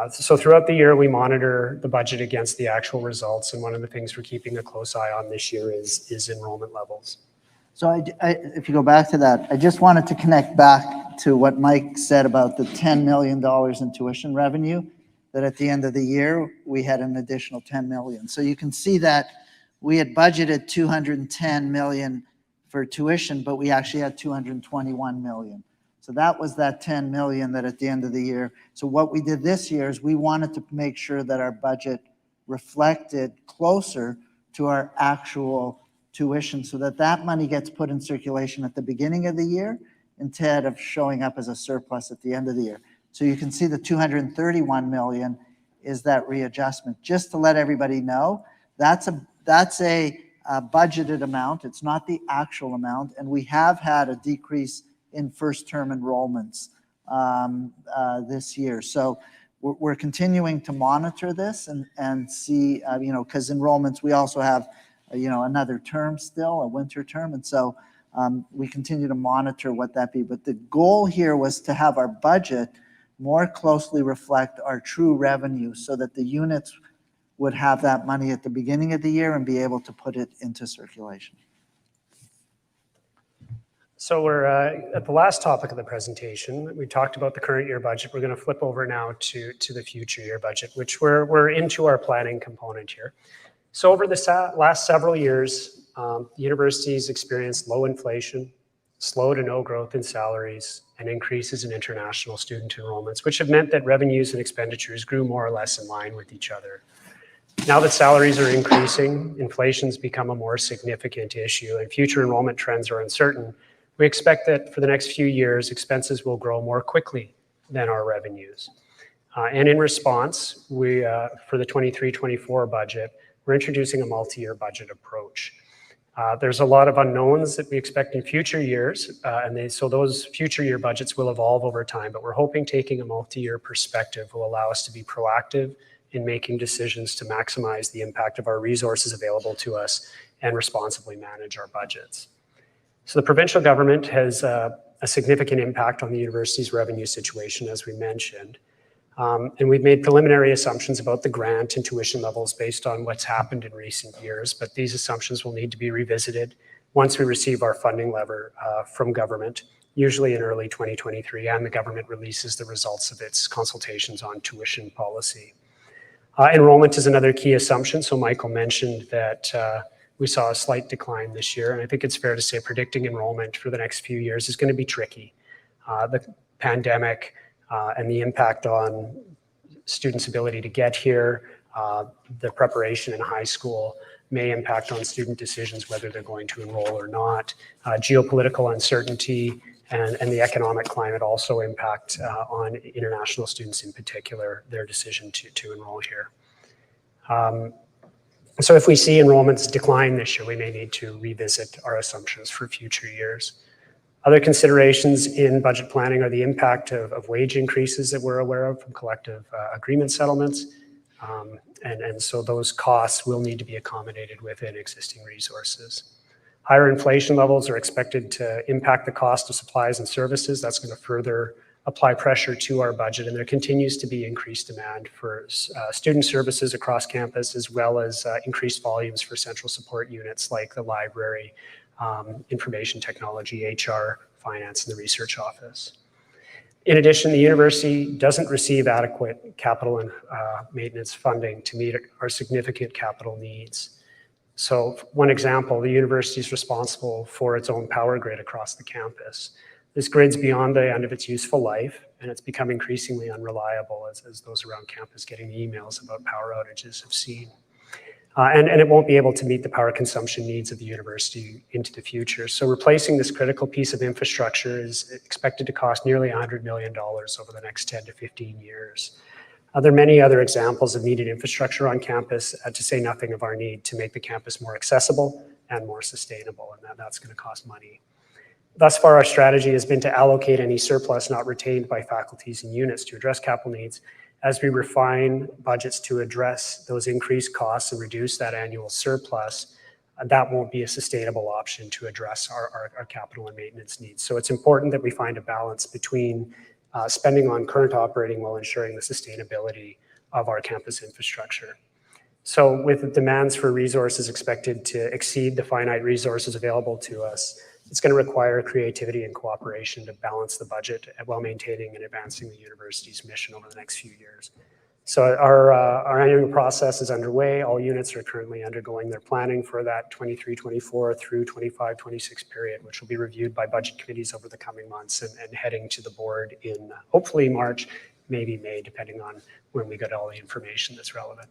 So throughout the year, we monitor the budget against the actual results, and one of the things we're keeping a close eye on this year is enrollment levels. So if you go back to that, I just wanted to connect back to what Mike said about the $10 million in tuition revenue, that at the end of the year, we had an additional $10 million. So you can see that we had budgeted $210 million for tuition, but we actually had $221 million. So that was that $10 million that at the end of the year. So what we did this year is we wanted to make sure that our budget reflected closer to our actual tuition, so that money gets put in circulation at the beginning of the year instead of showing up as a surplus at the end of the year. So you can see the $231 million is that readjustment. Just to let everybody know, that's a budgeted amount. It's not the actual amount, and we have had a decrease in first-term enrollments this year. So we're continuing to monitor this and see, because enrollments, we also have another term still, a winter term. And so we continue to monitor what that be. But the goal here was to have our budget more closely reflect our true revenue so that the units would have that money at the beginning of the year and be able to put it into circulation. So we're at the last topic of the presentation. We talked about the current year budget. We're going to flip over now to the future year budget, which we're into our planning component here. So over the last several years, the university's experienced low inflation, slow to no growth in salaries, and increases in international student enrollments, which have meant that revenues and expenditures grew more or less in line with each other. Now that salaries are increasing, inflation's become a more significant issue, and future enrollment trends are uncertain. We expect that for the next few years, expenses will grow more quickly than our revenues. And in response, we for the 23-24 budget, we're introducing a multi-year budget approach. There's a lot of unknowns that we expect in future years, so those future year budgets will evolve over time, but we're hoping taking a multi-year perspective will allow us to be proactive in making decisions to maximize the impact of our resources available to us and responsibly manage our budgets. So the provincial government has a significant impact on the university's revenue situation, as we mentioned. And we've made preliminary assumptions about the grant and tuition levels based on what's happened in recent years, but these assumptions will need to be revisited once we receive our funding lever from government, usually in early 2023, and the government releases the results of its consultations on tuition policy. Enrollment is another key assumption. So Michael mentioned that we saw a slight decline this year, and I think it's fair to say predicting enrollment for the next few years is going to be tricky. The pandemic and the impact on students' ability to get here, the preparation in high school may impact on student decisions whether they're going to enroll or not. Geopolitical uncertainty and the economic climate also impact on international students in particular, their decision to enroll here. So if we see enrollments decline this year, we may need to revisit our assumptions for future years. Other considerations in budget planning are the impact of wage increases that we're aware of from collective agreement settlements. And so those costs will need to be accommodated within existing resources. Higher inflation levels are expected to impact the cost of supplies and services. That's going to further apply pressure to our budget, and there continues to be increased demand for student services across campus, as well as increased volumes for central support units like the library, information technology, HR, finance, and the research office. In addition, the university doesn't receive adequate capital and maintenance funding to meet our significant capital needs. So one example, the university is responsible for its own power grid across the campus. This grid's beyond the end of its useful life, and it's become increasingly unreliable as those around campus getting emails about power outages have seen. And it won't be able to meet the power consumption needs of the university into the future. So replacing this critical piece of infrastructure is expected to cost nearly $100 million over the next 10 to 15 years. There are many other examples of needed infrastructure on campus, to say nothing of our need to make the campus more accessible and more sustainable, and that's going to cost money. Thus far, our strategy has been to allocate any surplus not retained by faculties and units to address capital needs. As we refine budgets to address those increased costs and reduce that annual surplus, that won't be a sustainable option to address our capital and maintenance needs. So it's important that we find a balance between spending on current operating while ensuring the sustainability of our campus infrastructure. So with the demands for resources expected to exceed the finite resources available to us, it's going to require creativity and cooperation to balance the budget while maintaining and advancing the university's mission over the next few years. So our annual process is underway. All units are currently undergoing their planning for that 23-24 through 25-26 period, which will be reviewed by budget committees over the coming months and heading to the board in hopefully March, maybe May, depending on when we get all the information that's relevant.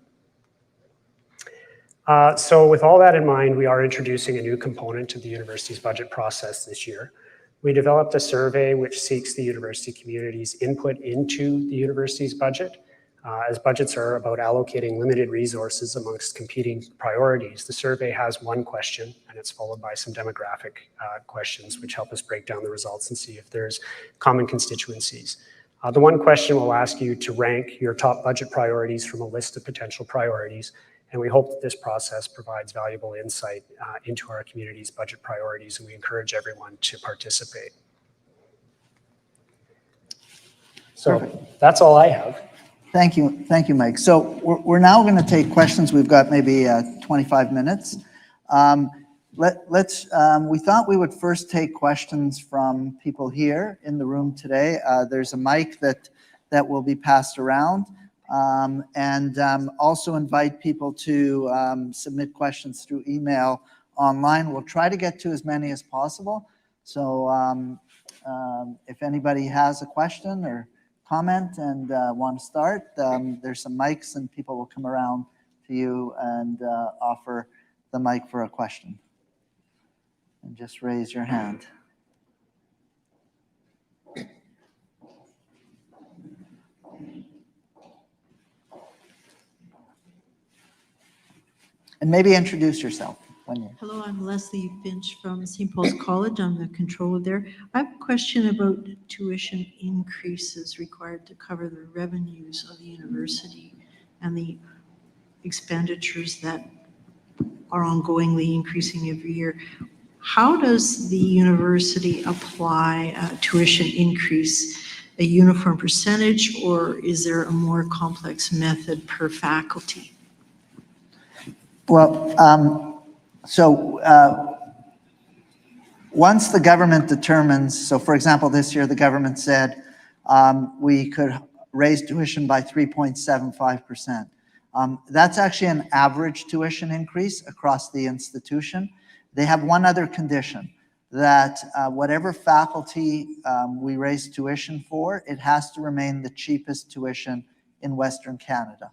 So with all that in mind, we are introducing a new component to the university's budget process this year. We developed a survey which seeks the university community's input into the university's budget. As budgets are about allocating limited resources amongst competing priorities, the survey has one question, and it's followed by some demographic questions which help us break down the results and see if there's common constituencies. The one question will ask you to rank your top budget priorities from a list of potential priorities. And we hope that this process provides valuable insight into our community's budget priorities, and we encourage everyone to participate. So that's all I have. Thank you, Mike. So we're now going to take questions. We've got maybe 25 minutes. We thought we would first take questions from people here in the room today. There's a mic that will be passed around. And also invite people to submit questions through email online. We'll try to get to as many as possible. So if anybody has a question or comment and want to start, there's some mics and people will come around to you and offer the mic for a question. And just raise your hand. And maybe introduce yourself. Hello, I'm Leslie Finch from St. Paul's College. I'm the controller there. I have a question about tuition increases required to cover the revenues of the university and the expenditures that are ongoingly increasing every year. How does the university apply a tuition increase? A uniform percentage, or is there a more complex method per faculty? Well, once the government determines, so for example, this year the government said we could raise tuition by 3.75%. That's actually an average tuition increase across the institution. They have one other condition, that whatever faculty we raise tuition for, it has to remain the cheapest tuition in Western Canada.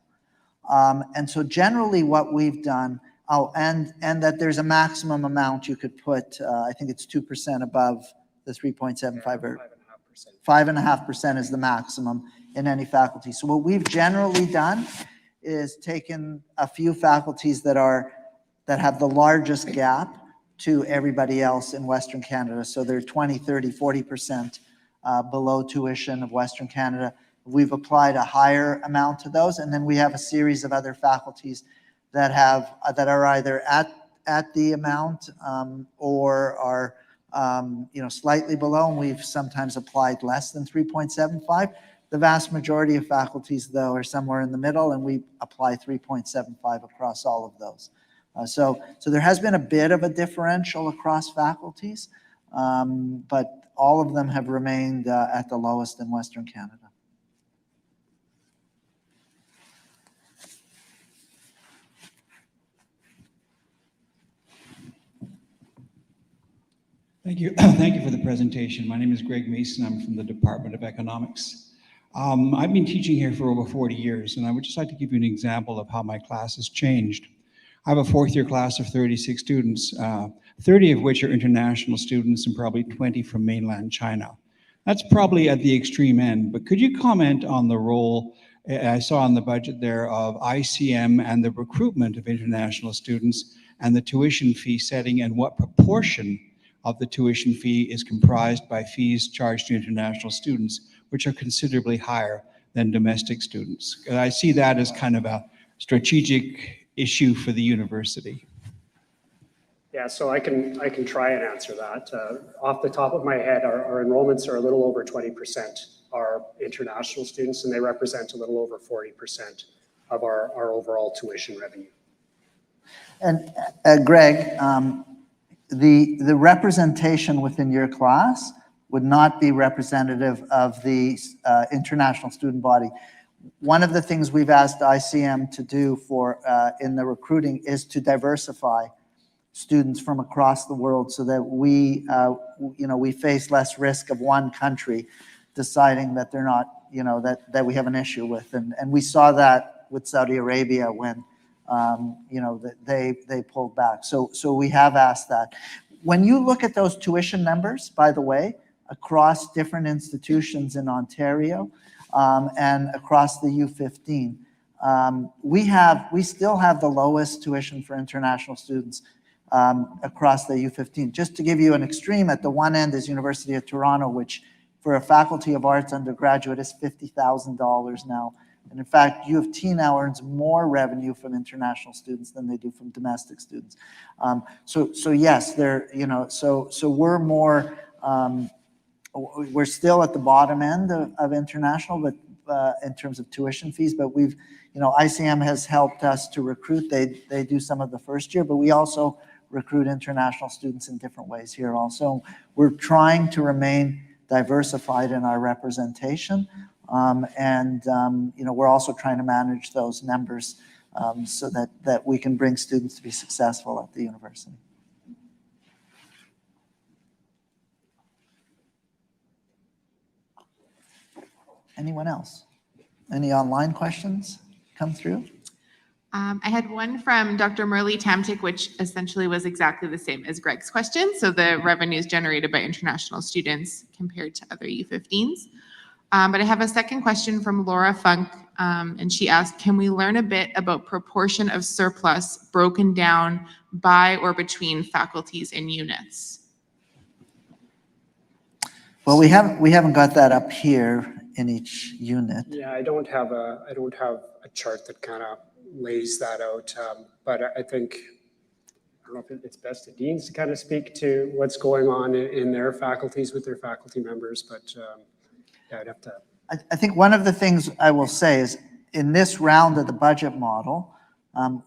And so generally what we've done, and that there's a maximum amount you could put, I think it's 2% above the 3.75 or 5.5% is the maximum in any faculty. So what we've generally done is taken a few faculties that have the largest gap to everybody else in Western Canada. So they're 20, 30, 40% below tuition of Western Canada. We've applied a higher amount to those, and then we have a series of other faculties that are either at the amount or are slightly below, and we've sometimes applied less than 3.75. The vast majority of faculties, though, are somewhere in the middle, and we apply 3.75 across all of those. So there has been a bit of a differential across faculties, but all of them have remained at the lowest in Western Canada. Thank you. Thank you for the presentation. My name is Greg Mason. I'm from the Department of Economics. I've been teaching here for over 40 years, and I would just like to give you an example of how my class has changed. I have a fourth-year class of 36 students, 30 of which are international students and probably 20 from mainland China. That's probably at the extreme end, but could you comment on the role I saw in the budget there of ICM and the recruitment of international students and the tuition fee setting, and what proportion of the tuition fee is comprised by fees charged to international students, which are considerably higher than domestic students? I see that as kind of a strategic issue for the university. Yeah, so I can try and answer that. Off the top of my head, our enrollments are a little over 20% are international students, and they represent a little over 40% of our overall tuition revenue. And Greg, the representation within your class would not be representative of the international student body. One of the things we've asked ICM to do for in the recruiting is to diversify students from across the world, so that we face less risk of one country deciding that they're not, that we have an issue with. And we saw that with Saudi Arabia when they pulled back. So we have asked that. When you look at those tuition numbers, by the way, across different institutions in Ontario and across the U15, we still have the lowest tuition for international students across the U15. Just to give you an extreme, at the one end is University of Toronto, which for a Faculty of Arts undergraduate is $50,000 now. And in fact, U of T now earns more revenue from international students than they do from domestic students. So yes, so we're more, we're still at the bottom end of international, but in terms of tuition fees, but we've, ICM has helped us to recruit. They do some of the first year, but we also recruit international students in different ways here also. We're trying to remain diversified in our representation. We're also trying to manage those numbers so that we can bring students to be successful at the university. Anyone else? Any online questions come through? I had one from Dr. Murli Tamtik, which essentially was exactly the same as Greg's question. So the revenues generated by international students compared to other U15s. But I have a second question from Laura Funk, and she asked, can we learn a bit about proportion of surplus broken down by or between faculties and units? Well, we haven't got that up here in each unit. Yeah, I don't have a chart that kind of lays that out, but I think, I don't know if it's best to deans to kind of speak to what's going on in their faculties with their faculty members, but yeah, I'd have to. I think one of the things I will say is in this round of the budget model,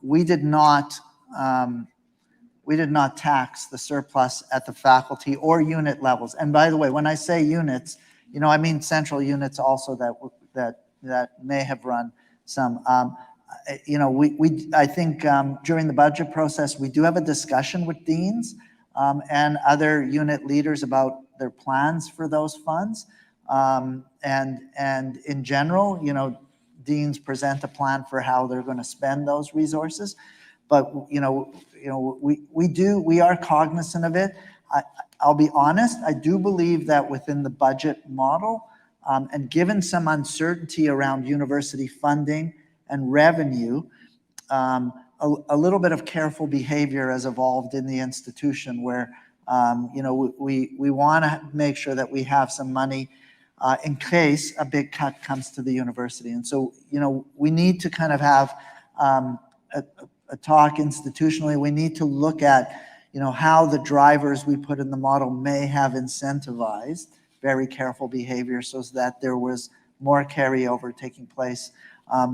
we did not tax the surplus at the faculty or unit levels. And by the way, when I say units, I mean central units also that may have run some. I think during the budget process, we do have a discussion with deans and other unit leaders about their plans for those funds. And in general, deans present a plan for how they're going to spend those resources. But, we are cognizant of it. I'll be honest, I do believe that within the budget model, and given some uncertainty around university funding and revenue, a little bit of careful behavior has evolved in the institution where, you know, we want to make sure that we have some money in case a big cut comes to the university. And so, you know, we need to kind of have a talk institutionally. We need to look at, you know, how the drivers we put in the model may have incentivized very careful behavior so that there was more carryover taking place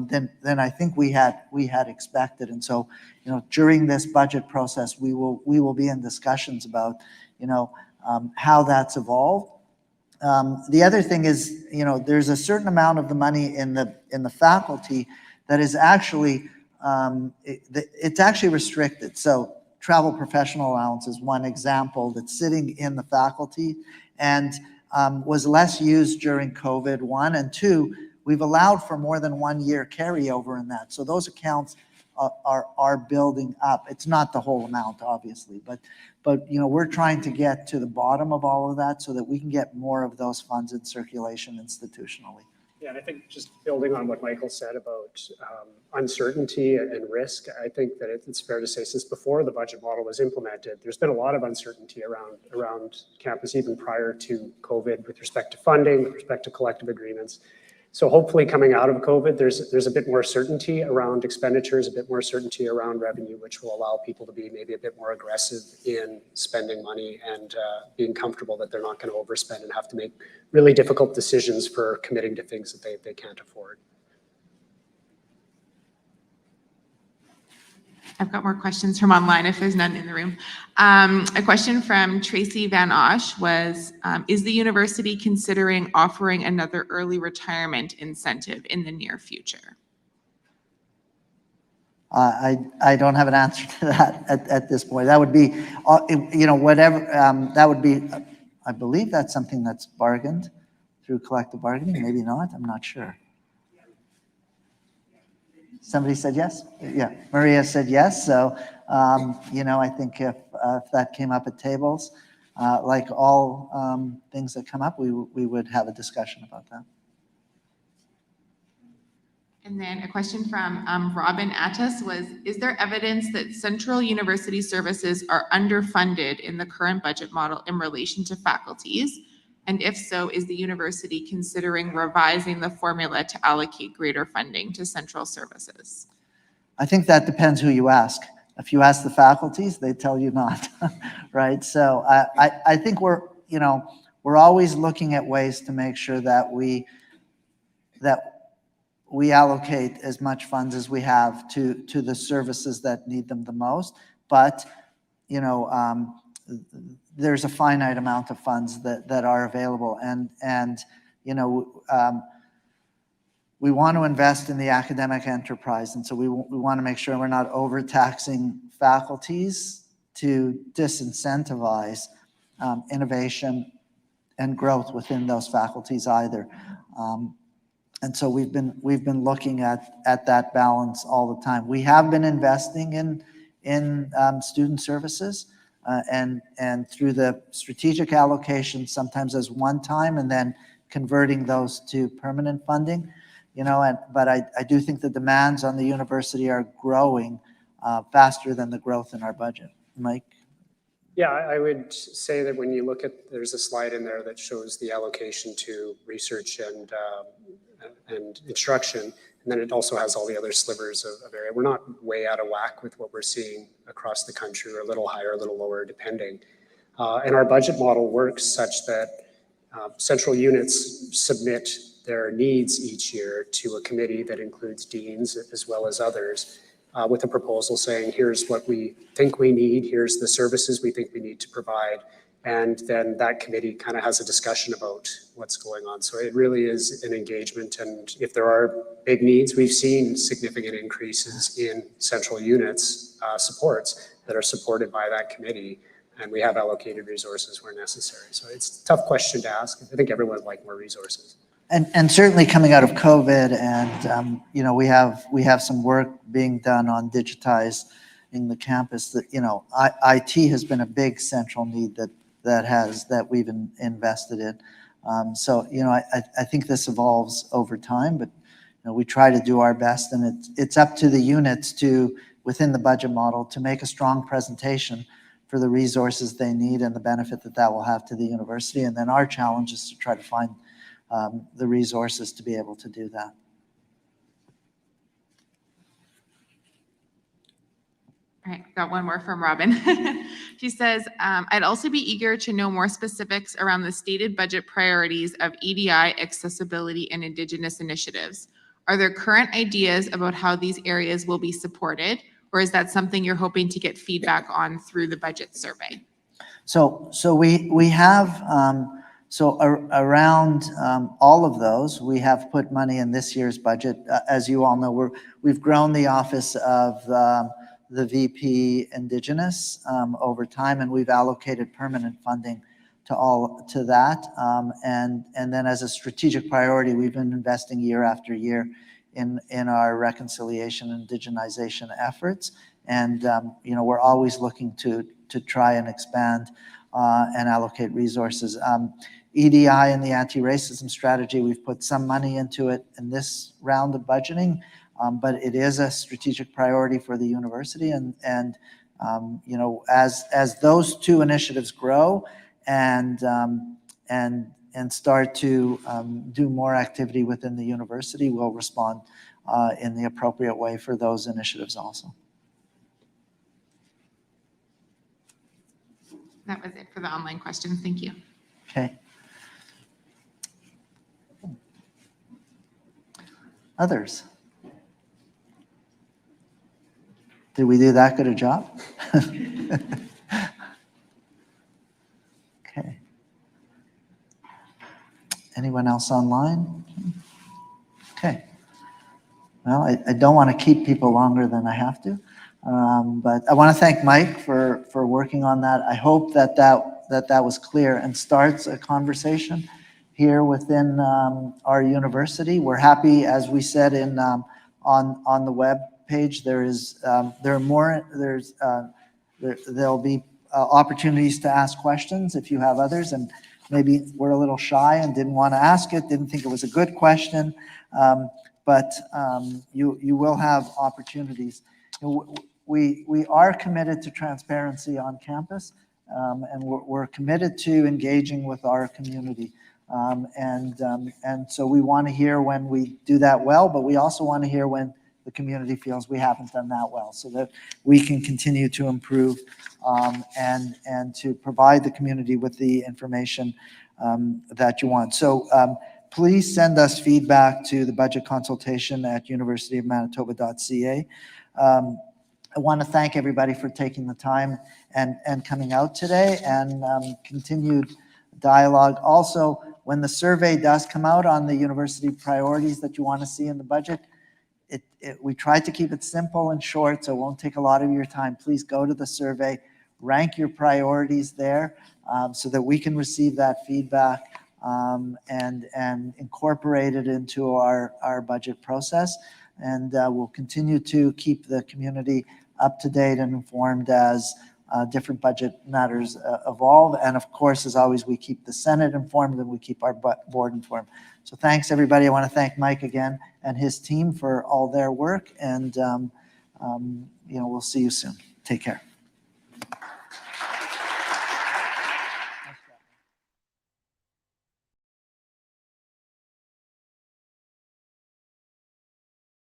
than I think we had expected. And so, you know, during this budget process, we will be in discussions about, you know, how that's evolved. The other thing is, you know, there's a certain amount of the money in the faculty that is actually it's actually restricted. So travel professional allowance is one example that's sitting in the faculty and was less used during COVID, one, and two, we've allowed for more than 1 year carryover in that. So those accounts are building up. It's not the whole amount, obviously, but you know, we're trying to get to the bottom of all of that so that we can get more of those funds in circulation institutionally. Yeah, and I think just building on what Michael said about uncertainty and risk, I think that it's fair to say since before the budget model was implemented, there's been a lot of uncertainty around campus even prior to COVID with respect to funding, with respect to collective agreements. So hopefully coming out of COVID, there's a bit more certainty around expenditures, a bit more certainty around revenue, which will allow people to be maybe a bit more aggressive in spending money and being comfortable that they're not going to overspend and have to make really difficult decisions for committing to things that they can't afford. I've got more questions from online if there's none in the room. A question from Tracy Van Osh was, is the university considering offering another early retirement incentive in the near future? I don't have an answer to that at this point. That would be, you know, whatever, that would be, I believe that's something that's bargained through collective bargaining, maybe not, I'm not sure. Somebody said yes? Yeah, Maria said yes. So, you know, I think if that came up at tables, like all things that come up, we would have a discussion about that. And then a question from Robin Attas was, is there evidence that central university services are underfunded in the current budget model in relation to faculties? And if so, is the university considering revising the formula to allocate greater funding to central services? I think that depends who you ask. If you ask the faculties, they tell you not, right? So I think we're always looking at ways to make sure that we allocate as much funds as we have to the services that need them the most. But, you know, there's a finite amount of funds that are available, and you know, we want to invest in the academic enterprise, and so we want to make sure we're not overtaxing faculties to disincentivize innovation and growth within those faculties either. And so we've been looking at that balance all the time. We have been investing in student services. And through the strategic allocation, sometimes as one time, and then converting those to permanent funding, you know. But I do think the demands on the university are growing faster than the growth in our budget. Mike? Yeah, I would say that when you look at, there's a slide in there that shows the allocation to research and instruction. And then it also has all the other slivers of area. We're not way out of whack with what we're seeing across the country. We're a little higher, a little lower, depending. And our budget model works such that central units submit their needs each year to a committee that includes deans as well as others with a proposal saying, here's what we think we need, here's the services we think we need to provide. And then that committee kind of has a discussion about what's going on. So it really is an engagement. And if there are big needs, we've seen significant increases in central units supports that are supported by that committee. And we have allocated resources where necessary. So it's a tough question to ask. I think everyone would like more resources. And certainly coming out of COVID, and you know, we have some work being done on digitizing the campus. That, you know, IT has been a big central need that we've invested in. So, you know, I think this evolves over time, but you know, we try to do our best, and it's up to the units to, within the budget model to make a strong presentation for the resources they need and the benefit that that will have to the university. And then our challenge is to try to find the resources to be able to do that. All right, got one more from Robin. She says, I'd also be eager to know more specifics around the stated budget priorities of EDI, accessibility, and Indigenous initiatives. Are there current ideas about how these areas will be supported, or is that something you're hoping to get feedback on through the budget survey? So we have, around all of those, we have put money in this year's budget. As you all know, we've grown the office of the VP Indigenous over time, and we've allocated permanent funding to that. And then as a strategic priority, we've been investing year after year in our reconciliation and indigenization efforts. And we're always looking to try and expand and allocate resources. EDI and the anti-racism strategy, we've put some money into it in this round of budgeting, but it is a strategic priority for the university. And as those two initiatives grow and start to do more activity within the university, we'll respond in the appropriate way for those initiatives also. That was it for the online questions. Thank you. Okay. Others? Did we do that good a job? Okay. Anyone else online? Okay. Well, I don't want to keep people longer than I have to, but I want to thank Mike for working on that. I hope that was clear and starts a conversation here within our university. We're happy, as we said on the web page, there'll be opportunities to ask questions if you have others, and maybe we're a little shy and didn't want to ask it, didn't think it was a good question, but you will have opportunities. We are committed to transparency on campus, and we're committed to engaging with our community. And so we want to hear when we do that well, but we also want to hear when the community feels we haven't done that well, so that we can continue to improve and to provide the community with the information that you want. So please send us feedback to the budget consultation at universityofmanitoba.ca. I want to thank everybody for taking the time and coming out today, and continued dialogue. Also, when the survey does come out on the university priorities that you want to see in the budget, we tried to keep it simple and short, so it won't take a lot of your time. Please go to the survey, rank your priorities there, so that we can receive that feedback and incorporate it into our budget process. And we'll continue to keep the community up to date and informed as different budget matters evolve. And of course, as always, we keep the Senate informed and we keep our board informed. So thanks, everybody. I want to thank Mike again and his team for all their work. And we'll see you soon. Take care.